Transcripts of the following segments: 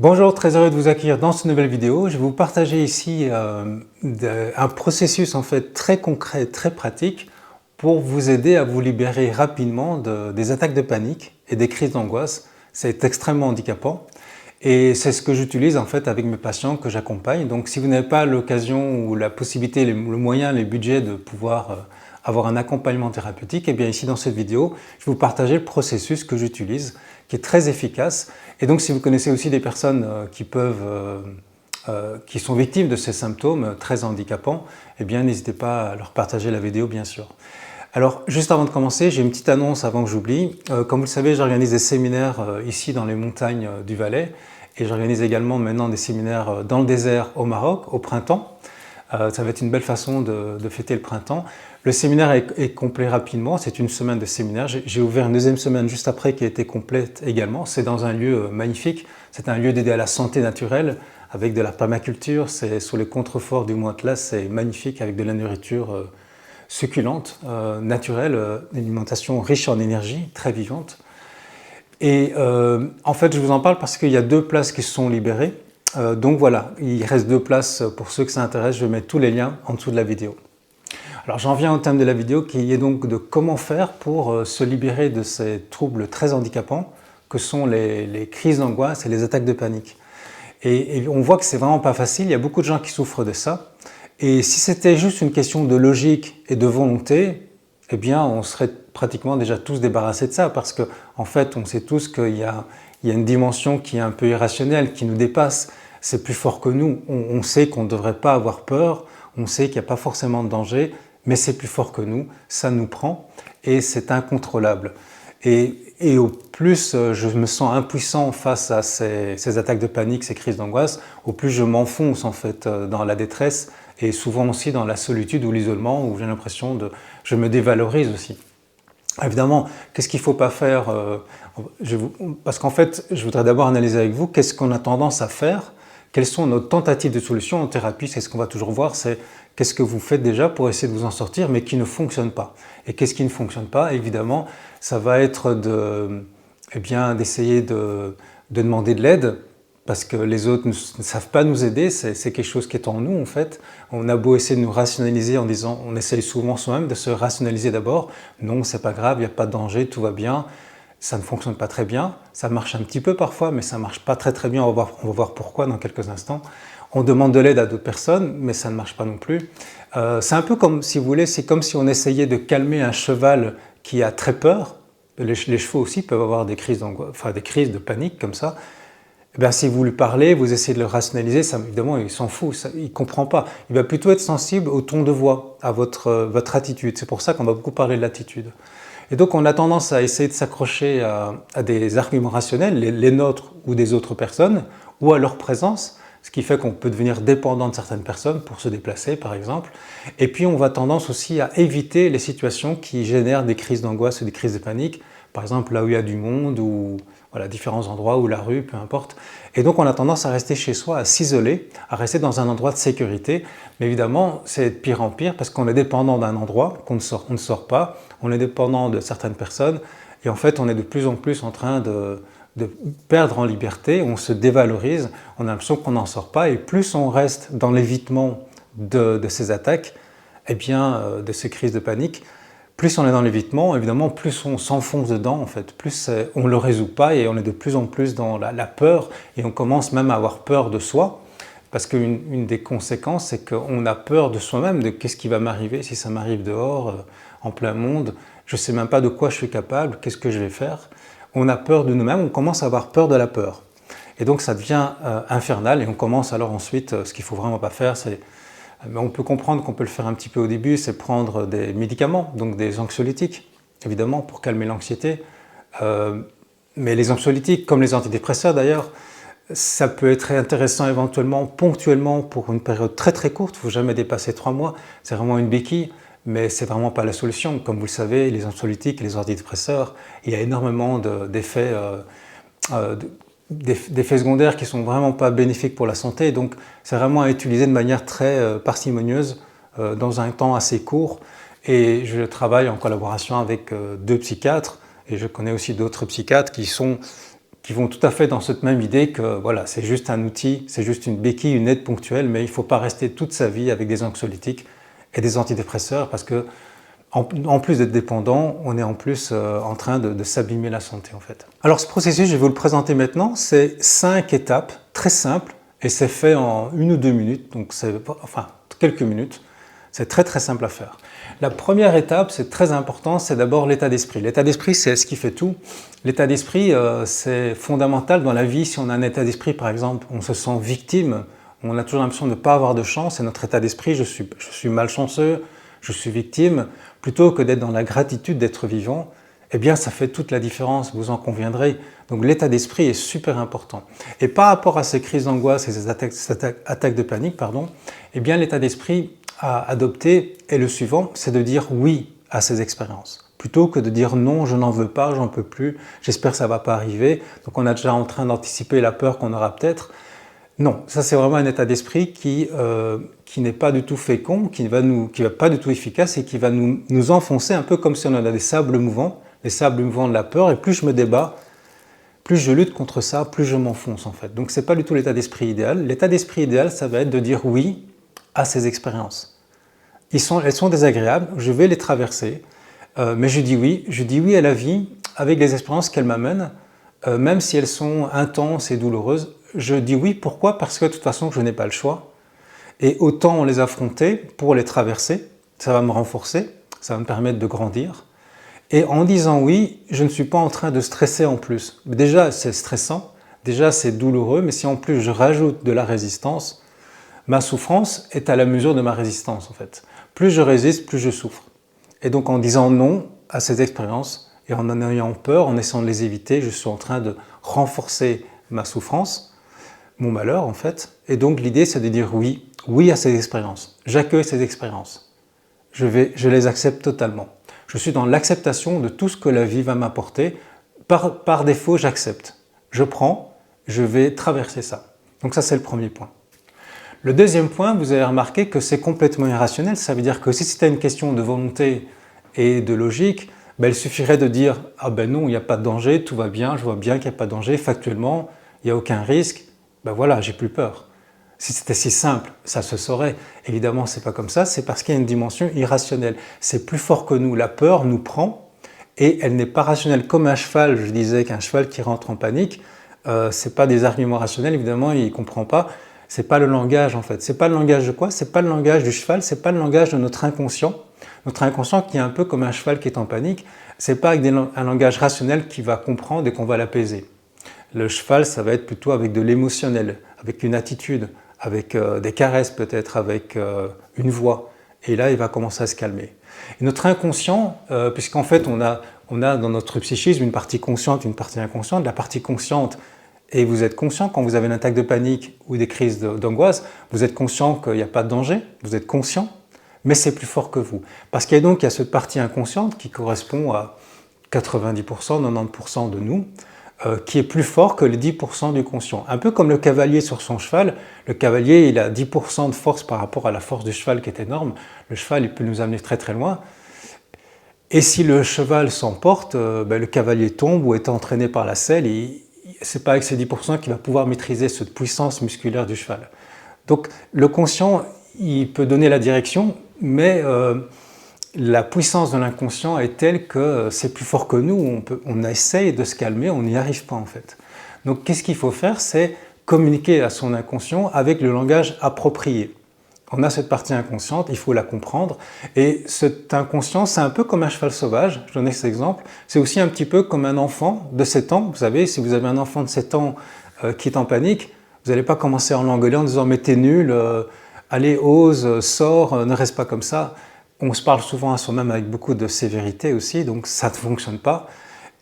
Bonjour, très heureux de vous accueillir dans cette nouvelle vidéo. Je vais vous partager ici un processus en fait très concret, très pratique pour vous aider à vous libérer rapidement des attaques de panique et des crises d'angoisse. C'est extrêmement handicapant et c'est ce que j'utilise en fait avec mes patients que j'accompagne. Donc si vous n'avez pas l'occasion ou la possibilité, le moyen, les budgets de pouvoir avoir un accompagnement thérapeutique, et bien ici dans cette vidéo, je vais vous partager le processus que j'utilise, qui est très efficace. Et donc si vous connaissez aussi des personnes qui sont victimes de ces symptômes très handicapants, eh bien n'hésitez pas à leur partager la vidéo bien sûr. Alors juste avant de commencer, j'ai une petite annonce avant que j'oublie. Comme vous le savez, j'organise des séminaires ici dans les montagnes du Valais et j'organise également maintenant des séminaires dans le désert au Maroc au printemps. Ça va être une belle façon de fêter le printemps. Le séminaire est complet rapidement, c'est une semaine de séminaire. J'ai ouvert une deuxième semaine juste après qui a été complète également. C'est dans un lieu magnifique, c'est un lieu dédié à la santé naturelle avec de la permaculture, c'est sous les contreforts du Mont Atlas, c'est magnifique avec de la nourriture succulente, naturelle, une alimentation riche en énergie, très vivante. Et en fait, je vous en parle parce qu'il y a 2 places qui se sont libérées. Donc voilà, il reste 2 places pour ceux que ça intéresse. Je vais mettre tous les liens en dessous de la vidéo. Alors j'en viens au thème de la vidéo qui est donc de comment faire pour se libérer de ces troubles très handicapants que sont les crises d'angoisse et les attaques de panique. Et on voit que c'est vraiment pas facile, il y a beaucoup de gens qui souffrent de ça. Et si c'était juste une question de logique et de volonté, eh bien on serait pratiquement déjà tous débarrassés de ça parce qu'en fait on sait tous qu'il y a une dimension qui est un peu irrationnelle, qui nous dépasse. C'est plus fort que nous. On sait qu'on ne devrait pas avoir peur, on sait qu'il n'y a pas forcément de danger, mais c'est plus fort que nous, ça nous prend et c'est incontrôlable. Et au plus je me sens impuissant face à ces attaques de panique, ces crises d'angoisse, au plus je m'enfonce en fait dans la détresse et souvent aussi dans la solitude ou l'isolement où j'ai l'impression je me dévalorise aussi. Évidemment, qu'est-ce qu'il ne faut pas faire parce qu'en fait, je voudrais d'abord analyser avec vous qu'est-ce qu'on a tendance à faire, quelles sont nos tentatives de solution en thérapie, c'est ce qu'on va toujours voir, c'est qu'est-ce que vous faites déjà pour essayer de vous en sortir, mais qui ne fonctionne pas. Et qu'est-ce qui ne fonctionne pas? Évidemment, ça va être d'essayer de demander de l'aide, parce que les autres ne savent pas nous aider, c'est quelque chose qui est en nous en fait. On a beau essayer de nous rationaliser en disant, on essaye souvent soi-même de se rationaliser d'abord, non c'est pas grave, il n'y a pas de danger, tout va bien, ça ne fonctionne pas très bien, ça marche un petit peu parfois, mais ça ne marche pas très bien, on va voir pourquoi dans quelques instants. On demande de l'aide à d'autres personnes, mais ça ne marche pas non plus. C'est un peu comme, si vous voulez, c'est comme si on essayait de calmer un cheval qui a très peur. Les chevaux aussi peuvent avoir des crises de panique comme ça. Eh bien, si vous lui parlez, vous essayez de le rationaliser, ça, évidemment, il s'en fout, il ne comprend pas. Il va plutôt être sensible au ton de voix, à votre attitude. C'est pour ça qu'on va beaucoup parler de l'attitude. Et donc, on a tendance à essayer de s'accrocher à des arguments rationnels, les nôtres ou des autres personnes, ou à leur présence, ce qui fait qu'on peut devenir dépendant de certaines personnes pour se déplacer, par exemple. Et puis, on va tendance aussi à éviter les situations qui génèrent des crises d'angoisse ou des crises de panique, par exemple là où il y a du monde ou voilà, différents endroits ou la rue, peu importe. Et donc on a tendance à rester chez soi, à s'isoler, à rester dans un endroit de sécurité. Mais évidemment, c'est de pire en pire parce qu'on est dépendant d'un endroit, on ne sort pas, on est dépendant de certaines personnes et en fait on est de plus en plus en train de perdre en liberté, on se dévalorise, on a l'impression qu'on n'en sort pas et plus on reste dans l'évitement de ces attaques, eh bien, de ces crises de panique, plus on est dans l'évitement, évidemment, plus on s'enfonce dedans, en fait, plus on ne le résout pas et on est de plus en plus dans la peur et on commence même à avoir peur de soi parce qu'une des conséquences, c'est qu'on a peur de soi-même, de qu'est-ce qui va m'arriver si ça m'arrive dehors, en plein monde, je ne sais même pas de quoi je suis capable, qu'est-ce que je vais faire. On a peur de nous-mêmes, on commence à avoir peur de la peur. Et donc ça devient infernal et on commence alors ensuite, ce qu'il ne faut vraiment pas faire, c'est on peut comprendre qu'on peut le faire un petit peu au début, c'est prendre des médicaments, donc des anxiolytiques, évidemment, pour calmer l'anxiété. Mais les anxiolytiques, comme les antidépresseurs d'ailleurs, ça peut être intéressant éventuellement, ponctuellement, pour une période très très courte, il ne faut jamais dépasser 3 mois, c'est vraiment une béquille, mais c'est vraiment pas la solution. Comme vous le savez, les anxiolytiques et les antidépresseurs, il y a énormément d'effets secondaires qui sont vraiment pas bénéfiques pour la santé, donc c'est vraiment à utiliser de manière très parcimonieuse dans un temps assez court. Et je travaille en collaboration avec 2 psychiatres et je connais aussi d'autres psychiatres qui sont qui vont tout à fait dans cette même idée que voilà, c'est juste un outil, c'est juste une béquille, une aide ponctuelle, mais il ne faut pas rester toute sa vie avec des anxiolytiques et des antidépresseurs parce que en plus d'être dépendant, on est en plus en train de s'abîmer la santé en fait. Alors ce processus, je vais vous le présenter maintenant, c'est 5 étapes très simples et c'est fait en 1 ou 2 minutes, donc c'est enfin quelques minutes. C'est très très simple à faire. La première étape, c'est très important, c'est d'abord l'état d'esprit. L'état d'esprit, c'est ce qui fait tout. L'état d'esprit, c'est fondamental dans la vie. Si on a un état d'esprit, par exemple, on se sent victime, on a toujours l'impression de ne pas avoir de chance, et notre état d'esprit, je suis malchanceux, je suis victime, plutôt que d'être dans la gratitude d'être vivant, eh bien ça fait toute la différence, vous en conviendrez. Donc l'état d'esprit est super important. Et par rapport à ces crises d'angoisse et ces attaques de panique, eh bien l'état d'esprit à adopter est le suivant, c'est de dire oui à ces expériences. Plutôt que de dire non, je n'en veux pas, j'en peux plus, j'espère que ça ne va pas arriver. Donc on est déjà en train d'anticiper la peur qu'on aura peut-être. Non, ça c'est vraiment un état d'esprit qui n'est pas du tout fécond, qui va pas du tout efficace et qui va nous enfoncer un peu comme si on avait des sables mouvants, les sables mouvants de la peur, et plus je me débat, plus je lutte contre ça, plus je m'enfonce en fait. Donc c'est pas du tout l'état d'esprit idéal. L'état d'esprit idéal, ça va être de dire oui à ces expériences. Elles sont désagréables, je vais les traverser, mais je dis oui à la vie avec les expériences qu'elles m'amènent, même si elles sont intenses et douloureuses. Je dis oui, pourquoi? Parce que de toute façon, je n'ai pas le choix. Et autant les affronter pour les traverser, ça va me renforcer, ça va me permettre de grandir. Et en disant oui, je ne suis pas en train de stresser en plus. Déjà, c'est stressant, déjà c'est douloureux, mais si en plus je rajoute de la résistance, ma souffrance est à la mesure de ma résistance en fait. Plus je résiste, plus je souffre. Et donc en disant non à ces expériences et en ayant peur, en essayant de les éviter, je suis en train de renforcer ma souffrance, mon malheur en fait. Et donc l'idée c'est de dire oui à ces expériences. J'accueille ces expériences. Je les accepte totalement. Je suis dans l'acceptation de tout ce que la vie va m'apporter. Par défaut, j'accepte. Je prends, je vais traverser ça. Donc ça c'est le premier point. Le deuxième point, vous avez remarqué que c'est complètement irrationnel. Ça veut dire que si c'était une question de volonté et de logique, il suffirait de dire « Ah ben non, il n'y a pas de danger, tout va bien, je vois bien qu'il n'y a pas de danger, factuellement, il n'y a aucun risque, ben voilà, j'ai plus peur ». Si c'était si simple, ça se saurait. Évidemment, c'est pas comme ça, c'est parce qu'il y a une dimension irrationnelle. C'est plus fort que nous, la peur nous prend et elle n'est pas rationnelle. Comme un cheval, je disais qu'un cheval qui rentre en panique, c'est pas des arguments rationnels, évidemment, il ne comprend pas. C'est pas le langage en fait. C'est pas le langage de quoi? C'est pas le langage du cheval, c'est pas le langage de notre inconscient. Notre inconscient qui est un peu comme un cheval qui est en panique, c'est pas avec un langage rationnel qui va comprendre et qu'on va l'apaiser. Le cheval, ça va être plutôt avec de l'émotionnel, avec une attitude, avec des caresses peut-être, avec une voix. Et là, il va commencer à se calmer. Et notre inconscient, puisqu'en fait, on a dans notre psychisme une partie consciente, une partie inconsciente. La partie consciente, et vous êtes conscient quand vous avez une attaque de panique ou des crises d'angoisse, vous êtes conscient qu'il n'y a pas de danger, vous êtes conscient, mais c'est plus fort que vous. Parce qu'il y a cette partie inconsciente qui correspond à 90%, 90% de nous, qui est plus fort que les 10% du conscient. Un peu comme le cavalier sur son cheval. Le cavalier, il a 10% de force par rapport à la force du cheval qui est énorme. Le cheval, il peut nous amener très très loin. Et si le cheval s'emporte, le cavalier tombe ou est entraîné par la selle, c'est pas avec ces 10% qu'il va pouvoir maîtriser cette puissance musculaire du cheval. Donc le conscient, il peut donner la direction, mais la puissance de l'inconscient est telle que c'est plus fort que nous, on essaye de se calmer, on n'y arrive pas en fait. Donc qu'est-ce qu'il faut faire? C'est communiquer à son inconscient avec le langage approprié. On a cette partie inconsciente, il faut la comprendre, et cet inconscient, c'est un peu comme un cheval sauvage, je donnais cet exemple, c'est aussi un petit peu comme un enfant de 7 ans, vous savez, si vous avez un enfant de 7 ans qui est en panique, vous n'allez pas commencer à l'engueuler en disant « mais t'es nul, allez, ose, sors, ne reste pas comme ça ». On se parle souvent à soi-même avec beaucoup de sévérité aussi, donc ça ne fonctionne pas.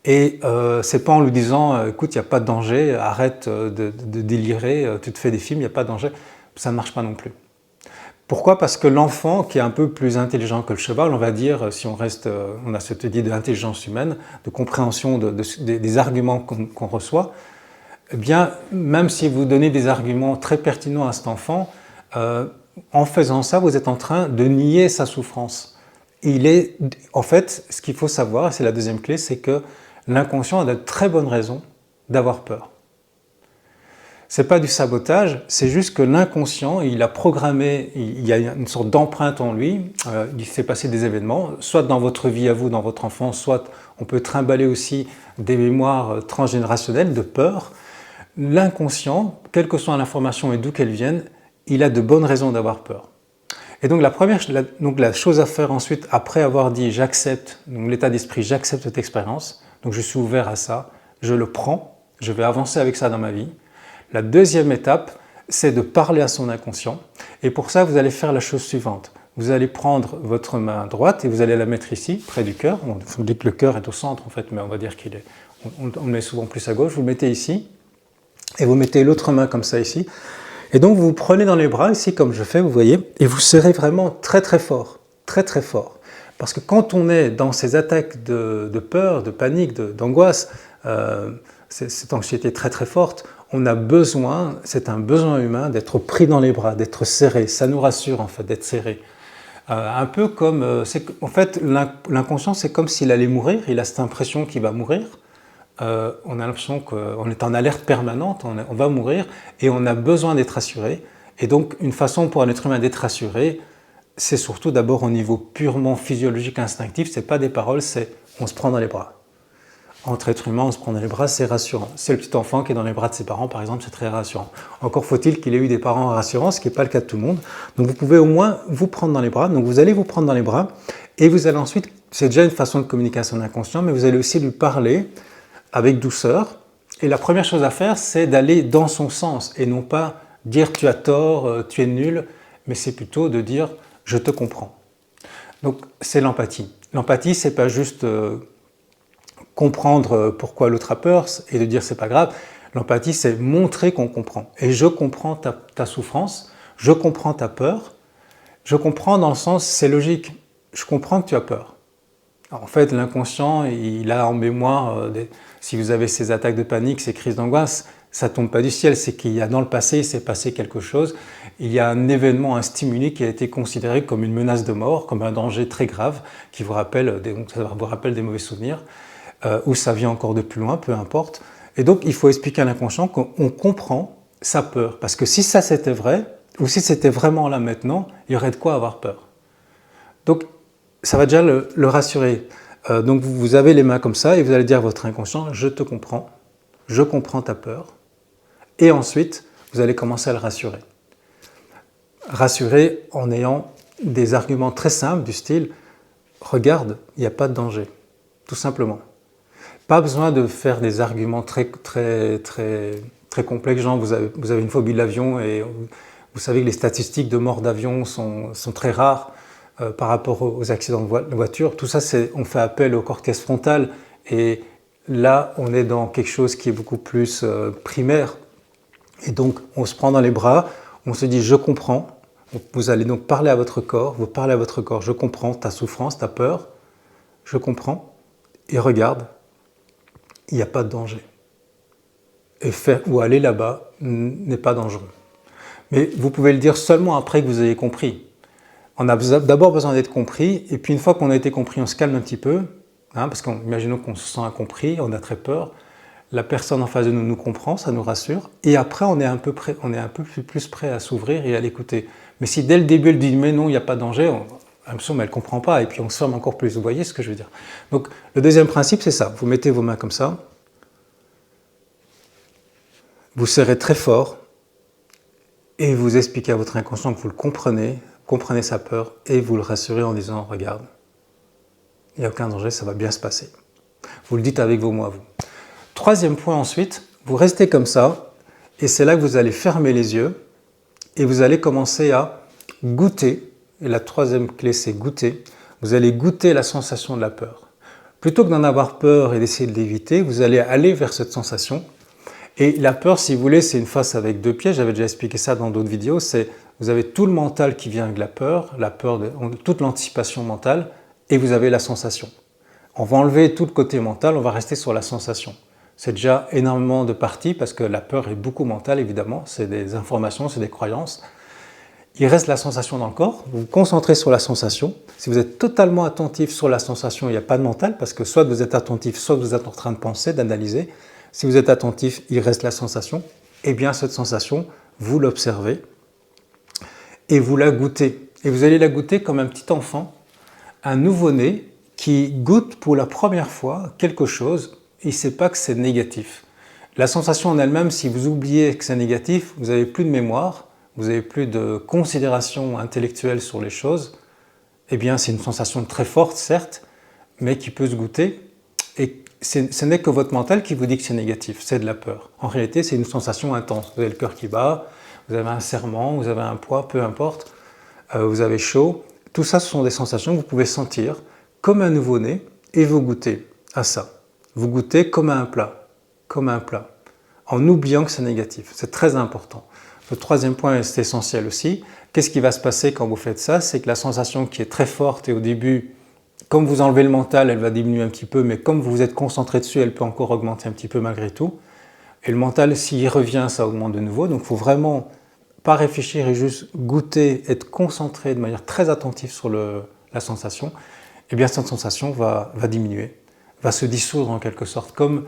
Et c'est pas en lui disant « écoute, il n'y a pas de danger, arrête de délirer, tu te fais des films, il n'y a pas de danger », ça ne marche pas non plus. Pourquoi? Parce que l'enfant, qui est un peu plus intelligent que le cheval, on va dire, si on reste, on a cette idée d'intelligence humaine, de compréhension des arguments qu'on reçoit, eh bien, même si vous donnez des arguments très pertinents à cet enfant, en faisant ça, vous êtes en train de nier sa souffrance. En fait, ce qu'il faut savoir, et c'est la deuxième clé, c'est que l'inconscient a de très bonnes raisons d'avoir peur. C'est pas du sabotage, c'est juste que l'inconscient, il a programmé, il y a une sorte d'empreinte en lui, il s'est passé des événements, soit dans votre vie à vous, dans votre enfance, soit on peut trimballer aussi des mémoires transgénérationnelles de peur. L'inconscient, quelle que soit l'information et d'où qu'elle vienne, il a de bonnes raisons d'avoir peur. Et donc la chose à faire ensuite, après avoir dit j'accepte, donc l'état d'esprit, j'accepte cette expérience, donc je suis ouvert à ça, je le prends, je vais avancer avec ça dans ma vie. La deuxième étape, c'est de parler à son inconscient. Et pour ça, vous allez faire la chose suivante. Vous allez prendre votre main droite et vous allez la mettre ici, près du cœur. On dit que le cœur est au centre en fait, mais on va dire qu'il est, on le met souvent plus à gauche. Vous le mettez ici et vous mettez l'autre main comme ça ici. Et donc vous vous prenez dans les bras ici comme je fais, vous voyez, et vous serrez vraiment très très fort, très très fort. Parce que quand on est dans ces attaques de peur, de panique, d'angoisse, cette anxiété très très forte, on a besoin, c'est un besoin humain d'être pris dans les bras, d'être serré. Ça nous rassure en fait d'être serré. Un peu comme, en fait, l'inconscient c'est comme s'il allait mourir, il a cette impression qu'il va mourir. On a l'impression qu'on est en alerte permanente, on va mourir et on a besoin d'être rassuré. Et donc une façon pour un être humain d'être rassuré, c'est surtout d'abord au niveau purement physiologique, instinctif, c'est pas des paroles, c'est on se prend dans les bras. Entre êtres humains, on se prend dans les bras, c'est rassurant. C'est le petit enfant qui est dans les bras de ses parents, par exemple, c'est très rassurant. Encore faut-il qu'il ait eu des parents rassurants, ce qui n'est pas le cas de tout le monde. Donc vous pouvez au moins vous prendre dans les bras. Donc vous allez vous prendre dans les bras et vous allez ensuite, c'est déjà une façon de communiquer à son inconscient, mais vous allez aussi lui parler avec douceur. Et la première chose à faire, c'est d'aller dans son sens et non pas dire tu as tort, tu es nul, mais c'est plutôt de dire je te comprends. Donc c'est l'empathie. L'empathie, c'est pas juste comprendre pourquoi l'autre a peur et de dire c'est pas grave. L'empathie, c'est montrer qu'on comprend. Et je comprends ta souffrance, je comprends ta peur, je comprends dans le sens, c'est logique, je comprends que tu as peur. Alors, en fait, l'inconscient, il a en mémoire, si vous avez ces attaques de panique, ces crises d'angoisse, ça ne tombe pas du ciel, c'est qu'il y a dans le passé, il s'est passé quelque chose, il y a un événement, un stimuli qui a été considéré comme une menace de mort, comme un danger très grave, qui vous rappelle des mauvais souvenirs. Ou ça vient encore de plus loin, peu importe. Et donc, il faut expliquer à l'inconscient qu'on comprend sa peur. Parce que si ça c'était vrai, ou si c'était vraiment là maintenant, il y aurait de quoi avoir peur. Donc, ça va déjà le rassurer. Donc, vous avez les mains comme ça et vous allez dire à votre inconscient, je te comprends, je comprends ta peur. Et ensuite, vous allez commencer à le rassurer. Rassurer en ayant des arguments très simples du style, regarde, il n'y a pas de danger, tout simplement. Pas besoin de faire des arguments très complexes, genre vous avez une phobie de l'avion et vous savez que les statistiques de mort d'avion sont très rares par rapport aux accidents de voiture. Tout ça, on fait appel au cortex frontal et là, on est dans quelque chose qui est beaucoup plus primaire. Et donc, on se prend dans les bras, on se dit « je comprends ». Vous allez donc parler à votre corps, vous parlez à votre corps « je comprends ta souffrance, ta peur, je comprends » et regarde. Il n'y a pas de danger. Et faire ou aller là-bas n'est pas dangereux. Mais vous pouvez le dire seulement après que vous ayez compris. On a d'abord besoin d'être compris, et puis une fois qu'on a été compris, on se calme un petit peu, hein, parce qu'imaginons qu'on se sent incompris, on a très peur, la personne en face de nous comprend, ça nous rassure, et après on est un peu plus prêt à s'ouvrir et à l'écouter. Mais si dès le début elle dit « mais non, il n'y a pas de danger », mais elle ne comprend pas, et puis on se ferme encore plus. Vous voyez ce que je veux dire? Donc, le deuxième principe, c'est ça. Vous mettez vos mains comme ça. Vous serrez très fort, et vous expliquez à votre inconscient que vous le comprenez sa peur, et vous le rassurez en disant « regarde, il n'y a aucun danger, ça va bien se passer ». Vous le dites avec vos mots à vous. Troisième point ensuite, vous restez comme ça, et c'est là que vous allez fermer les yeux, et vous allez commencer à goûter. Et la troisième clé, c'est goûter. Vous allez goûter la sensation de la peur. Plutôt que d'en avoir peur et d'essayer de l'éviter, vous allez aller vers cette sensation. Et la peur, si vous voulez, c'est une face avec deux pieds. J'avais déjà expliqué ça dans d'autres vidéos. Vous avez tout le mental qui vient avec la peur toute l'anticipation mentale, et vous avez la sensation. On va enlever tout le côté mental, on va rester sur la sensation. C'est déjà énormément de parties, parce que la peur est beaucoup mentale, évidemment. C'est des informations, c'est des croyances. Il reste la sensation dans le corps, vous vous concentrez sur la sensation. Si vous êtes totalement attentif sur la sensation, il n'y a pas de mental, parce que soit vous êtes attentif, soit vous êtes en train de penser, d'analyser. Si vous êtes attentif, il reste la sensation. Eh bien, cette sensation, vous l'observez et vous la goûtez. Et vous allez la goûter comme un petit enfant, un nouveau-né qui goûte pour la première fois quelque chose, il ne sait pas que c'est négatif. La sensation en elle-même, si vous oubliez que c'est négatif, vous n'avez plus de mémoire, vous n'avez plus de considération intellectuelle sur les choses, eh bien c'est une sensation très forte, certes, mais qui peut se goûter. Et ce n'est que votre mental qui vous dit que c'est négatif, c'est de la peur. En réalité, c'est une sensation intense. Vous avez le cœur qui bat, vous avez un serrement, vous avez un poids, peu importe, vous avez chaud. Tout ça, ce sont des sensations que vous pouvez sentir comme un nouveau-né et vous goûtez à ça. Vous goûtez comme à un plat, en oubliant que c'est négatif. C'est très important. Le troisième point, c'est essentiel aussi. Qu'est-ce qui va se passer quand vous faites ça? C'est que la sensation qui est très forte et au début, comme vous enlevez le mental, elle va diminuer un petit peu, mais comme vous êtes concentré dessus, elle peut encore augmenter un petit peu malgré tout. Et le mental, s'il revient, ça augmente de nouveau. Donc il faut vraiment pas réfléchir et juste goûter, être concentré de manière très attentive sur la sensation. Eh bien cette sensation va diminuer, va se dissoudre en quelque sorte, comme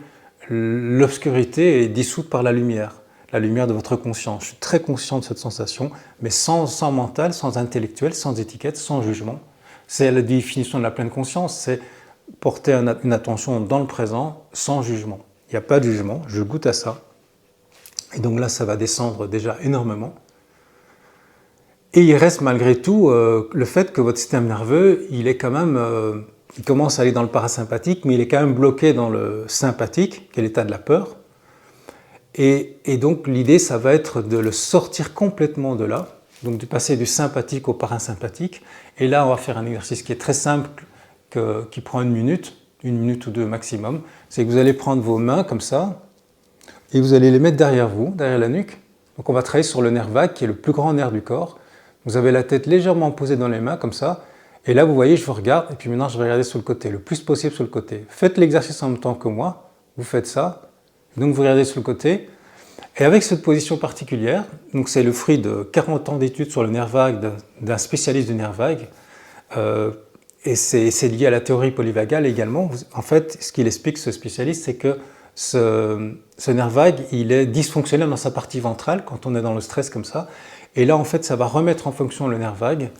l'obscurité est dissoute par la lumière de votre conscience. Je suis très conscient de cette sensation, mais sans mental, sans intellectuel, sans étiquette, sans jugement. C'est la définition de la pleine conscience, c'est porter une attention dans le présent, sans jugement. Il n'y a pas de jugement, je goûte à ça. Et donc là, ça va descendre déjà énormément. Et il reste malgré tout le fait que votre système nerveux, il est quand même, il commence à aller dans le parasympathique, mais il est quand même bloqué dans le sympathique, qui est l'état de la peur. Et donc l'idée, ça va être de le sortir complètement de là, donc de passer du sympathique au parasympathique. Et là, on va faire un exercice qui est très simple, qui prend une minute ou deux maximum. C'est que vous allez prendre vos mains comme ça, et vous allez les mettre derrière vous, derrière la nuque. Donc on va travailler sur le nerf vague, qui est le plus grand nerf du corps. Vous avez la tête légèrement posée dans les mains, comme ça. Et là, vous voyez, je vous regarde, et puis maintenant, je vais regarder sur le côté, le plus possible sur le côté. Faites l'exercice en même temps que moi, vous faites ça. Donc vous regardez sur le côté. Et avec cette position particulière, donc c'est le fruit de 40 ans d'études sur le nerf vague d'un spécialiste du nerf vague, et c'est lié à la théorie polyvagale également. En fait, ce qu'il explique, ce spécialiste, c'est que ce nerf vague, il est dysfonctionnel dans sa partie ventrale quand on est dans le stress comme ça. Et là, en fait, ça va remettre en fonction le nerf vague.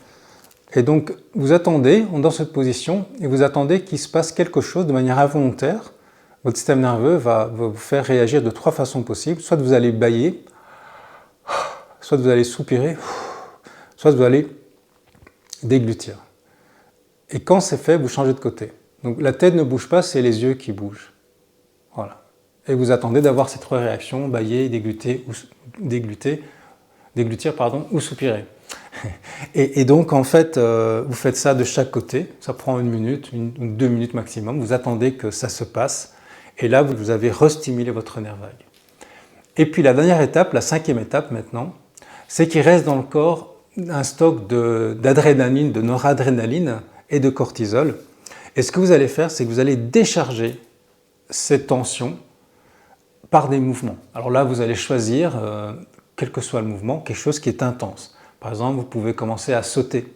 Et donc, vous attendez, dans cette position, et vous attendez qu'il se passe quelque chose de manière involontaire. Votre système nerveux va vous faire réagir de trois façons possibles. Soit vous allez bâiller, soit vous allez soupirer, soit vous allez déglutir. Et quand c'est fait, vous changez de côté. Donc la tête ne bouge pas, c'est les yeux qui bougent. Voilà. Et vous attendez d'avoir ces trois réactions, bâiller, déglutir ou soupirer. Et donc en fait, vous faites ça de chaque côté. Ça prend une minute, ou 2 minutes maximum. Vous attendez que ça se passe. Et là, vous avez restimulé votre nerf vague. Et puis la dernière étape, la 5e étape maintenant, c'est qu'il reste dans le corps un stock d'adrénaline, de noradrénaline et de cortisol. Et ce que vous allez faire, c'est que vous allez décharger ces tensions par des mouvements. Alors là, vous allez choisir, quel que soit le mouvement, quelque chose qui est intense. Par exemple, vous pouvez commencer à sauter,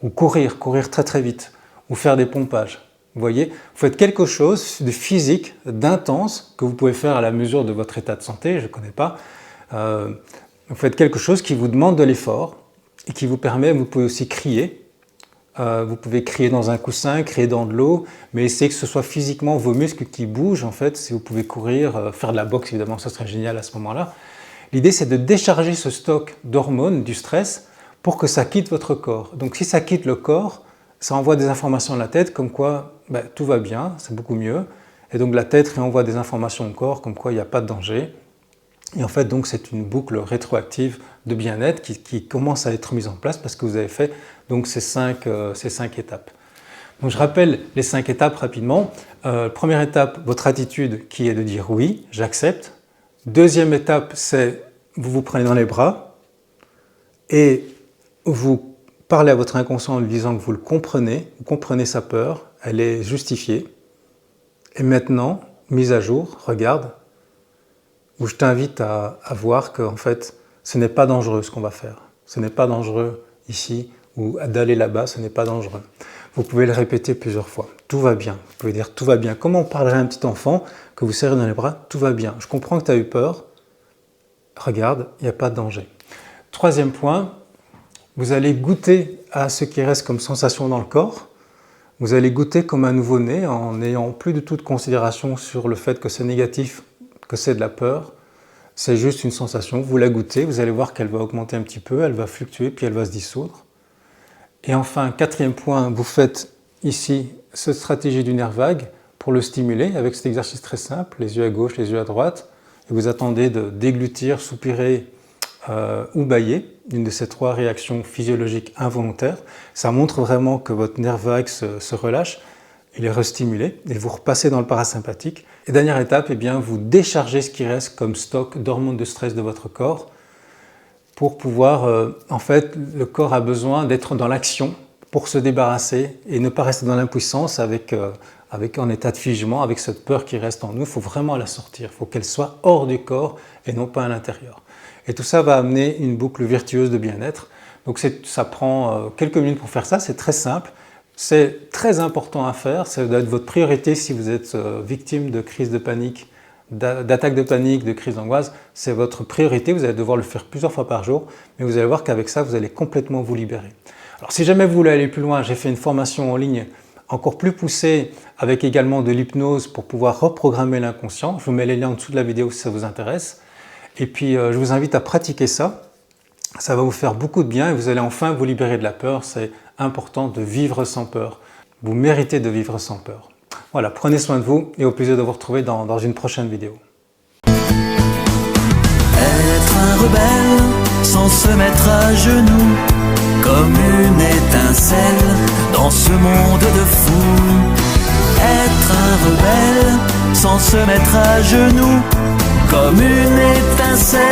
ou courir très très vite, ou faire des pompages. Vous voyez, vous faites quelque chose de physique, d'intense, que vous pouvez faire à la mesure de votre état de santé, je ne connais pas. Vous faites quelque chose qui vous demande de l'effort et qui vous permet, vous pouvez aussi crier. Vous pouvez crier dans un coussin, crier dans de l'eau, mais essayez que ce soit physiquement vos muscles qui bougent en fait. Si vous pouvez courir, faire de la boxe évidemment, ça serait génial à ce moment-là. L'idée c'est de décharger ce stock d'hormones, du stress, pour que ça quitte votre corps. Donc si ça quitte le corps, ça envoie des informations à la tête comme quoi tout va bien, c'est beaucoup mieux. Et donc la tête réenvoie des informations au corps comme quoi il n'y a pas de danger. Et en fait, donc c'est une boucle rétroactive de bien-être qui commence à être mise en place parce que vous avez fait donc ces cinq étapes. Donc je rappelle les 5 étapes rapidement. Première étape, votre attitude qui est de dire oui, j'accepte. Deuxième étape, c'est vous vous prenez dans les bras et vous parlez à votre inconscient en lui disant que vous comprenez sa peur, elle est justifiée. Et maintenant, mise à jour, regarde, où je t'invite à voir que en fait, ce n'est pas dangereux ce qu'on va faire. Ce n'est pas dangereux ici, ou d'aller là-bas, ce n'est pas dangereux. Vous pouvez le répéter plusieurs fois. tout va bien. Vous pouvez dire tout va bien. Comment on parlerait à un petit enfant que vous serrez dans les bras? Tout va bien. Je comprends que tu as eu peur. Regarde, il n'y a pas de danger. Troisième point, vous allez goûter à ce qui reste comme sensation dans le corps. Vous allez goûter comme un nouveau-né en n'ayant plus du tout de considération sur le fait que c'est négatif, que c'est de la peur. C'est juste une sensation, vous la goûtez, vous allez voir qu'elle va augmenter un petit peu, elle va fluctuer, puis elle va se dissoudre. Et enfin, quatrième point, vous faites ici cette stratégie du nerf vague pour le stimuler avec cet exercice très simple, les yeux à gauche, les yeux à droite. Et vous attendez de déglutir, soupirer ou bâiller, une de ces trois réactions physiologiques involontaires. Ça montre vraiment que votre nerf vague se relâche, il est restimulé et vous repassez dans le parasympathique. Et dernière étape, eh bien, vous déchargez ce qui reste comme stock d'hormones de stress de votre corps pour pouvoir, en fait, le corps a besoin d'être dans l'action pour se débarrasser et ne pas rester dans l'impuissance avec en état de figement, avec cette peur qui reste en nous. Il faut vraiment la sortir, il faut qu'elle soit hors du corps et non pas à l'intérieur. Et tout ça va amener une boucle virtueuse de bien-être. Donc ça prend quelques minutes pour faire ça, c'est très simple. C'est très important à faire, ça doit être votre priorité si vous êtes victime de crise de panique, d'attaque de panique, de crise d'angoisse. C'est votre priorité, vous allez devoir le faire plusieurs fois par jour, mais vous allez voir qu'avec ça, vous allez complètement vous libérer. Alors si jamais vous voulez aller plus loin, j'ai fait une formation en ligne encore plus poussée avec également de l'hypnose pour pouvoir reprogrammer l'inconscient. Je vous mets les liens en dessous de la vidéo si ça vous intéresse. Et puis je vous invite à pratiquer ça. Ça va vous faire beaucoup de bien et vous allez enfin vous libérer de la peur. C'est important de vivre sans peur. Vous méritez de vivre sans peur. Voilà, prenez soin de vous et au plaisir de vous retrouver dans une prochaine vidéo. Être un rebelle sans se mettre à genoux, comme une étincelle dans ce monde de fous. Être un rebelle sans se mettre à genoux, comme une étincelle